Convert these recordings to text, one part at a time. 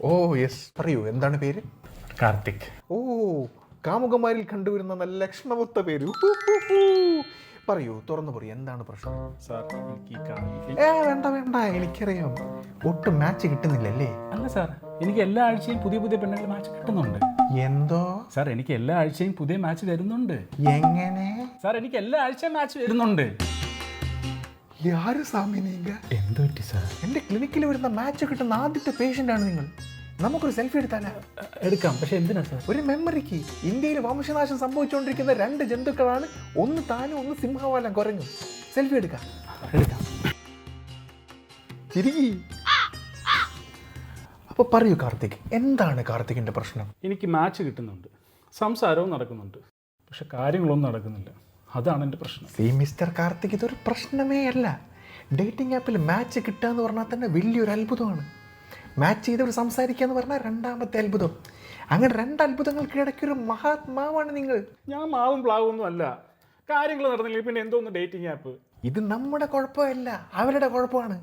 ഓ yes, പറയൂ, എന്താണ് പേര്? കാർത്തിക്. ഓ, കാമുകന്മാരിൽ കണ്ടുവരുന്ന നല്ല ലക്ഷണമൊത്ത പേര്. പറയൂ, തുറന്നു പറയൂ, എന്താണ് പ്രശ്നം? സാർ എനിക്ക് ഈ കാർത്തിക് വേണ്ട വേണ്ട, എനിക്കറിയാം. ഒട്ടും മാച്ച് കിട്ടുന്നില്ലല്ലേ? അല്ല സാർ, എനിക്ക് എല്ലാ ആഴ്ചയും പുതിയ പുതിയ പെണ്ണുങ്ങൾ മാച്ച് കിട്ടുന്നുണ്ട്. എന്തോ? സാർ എനിക്ക് എല്ലാ ആഴ്ചയും പുതിയ മാച്ച് വരുന്നുണ്ട്. എങ്ങനെ? സാർ എനിക്ക് എല്ലാ ആഴ്ചയും മാച്ച് വരുന്നുണ്ട്. യാര് സ്വാമി നീങ്ക? എന്ത് പറ്റി സാർ? എൻ്റെ ക്ലിനിക്കിൽ വരുന്ന മാച്ച് കിട്ടുന്ന ആദ്യത്തെ പേഷ്യൻ്റ് ആണ് നിങ്ങൾ. നമുക്കൊരു സെൽഫി എടുത്താലോ? എടുക്കാം, പക്ഷെ എന്തിനാ സാർ? ഒരു മെമ്മറിക്ക്. ഇന്ത്യയിൽ വംശനാശം സംഭവിച്ചുകൊണ്ടിരിക്കുന്ന 2 ജന്തുക്കളാണ്, ഒന്ന് താനും ഒന്ന് സിംഹവാലം കുരങ്ങും. സെൽഫി എടുക്കാം. എടുക്കാം. തിരികെ. അപ്പൊ പറയൂ കാർത്തിക്, എന്താണ് കാർത്തികിന്റെ പ്രശ്നം? എനിക്ക് മാച്ച് കിട്ടുന്നുണ്ട്, സംസാരവും നടക്കുന്നുണ്ട്, പക്ഷെ കാര്യങ്ങളൊന്നും നടക്കുന്നില്ല. അതാണ് എൻ്റെ പ്രശ്നം. മിസ്റ്റർ കാർത്തിക്, ഇതൊരു പ്രശ്നമേ അല്ല. ഡേറ്റിംഗ് ആപ്പിൽ മാച്ച് കിട്ടുക എന്ന് പറഞ്ഞാൽ തന്നെ വലിയൊരു അത്ഭുതമാണ്. മാച്ച് ചെയ്തവർ സംസാരിക്കുക എന്ന് പറഞ്ഞാൽ രണ്ടാമത്തെ അത്ഭുതം. അങ്ങനെ 2 അത്ഭുതങ്ങൾക്കിടയ്ക്കൊരു മഹാത്മാവാണ് നിങ്ങൾ. ഞാൻ മാവും പ്ലാവും ഒന്നും അല്ല. കാര്യങ്ങൾ നടന്നില്ല, പിന്നെ എന്തോന്ന് ഡേറ്റിംഗ് ആപ്പ്? ഇത് നമ്മുടെ കുഴപ്പമല്ല, അവരുടെ കുഴപ്പമാണ്.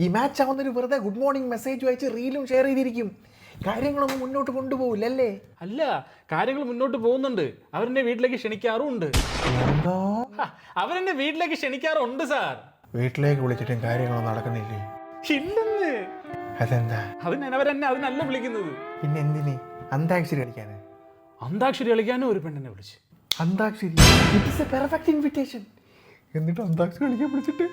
ഈ മാച്ച് ആവുന്നൊരു വെറുതെ ഗുഡ് മോർണിംഗ് മെസ്സേജ് വായിച്ച് റീലും ഷെയർ ചെയ്തിരിക്കും. കാര്യങ്ങളൊന്നും മുന്നോട്ട് കൊണ്ടുപോകില്ലല്ലേ? അല്ല, കാര്യങ്ങൾ മുന്നോട്ട് പോകുന്നുണ്ട്. അവരെന്നെ വീട്ടിലേക്ക് ക്ഷണിക്കാറുമുണ്ട്. എന്തോ? അവരെന്നെ വീട്ടിലേക്ക് ക്ഷണിക്കാറുണ്ട് സാർ. വീട്ടിലേക്ക് വിളിച്ചിട്ടും കാര്യങ്ങളൊന്നും നടക്കുന്നില്ലേ? ഇല്ലെന്ന്. അതെന്താ? അവരെന്നെ അതിനല്ല വിളിക്കുന്നത്. പിന്നെ എന്തിന്? അന്താക്ഷരി കളിക്കാന്? അന്താക്ഷരി കളിക്കാനും ഒരു പെണ്ണിനെ വിളിച്ച്. Antakshari it's A perfect invitation. എന്നിട്ട് അന്താക്ഷരി കളിക്കാൻ വിളിച്ചിട്ട്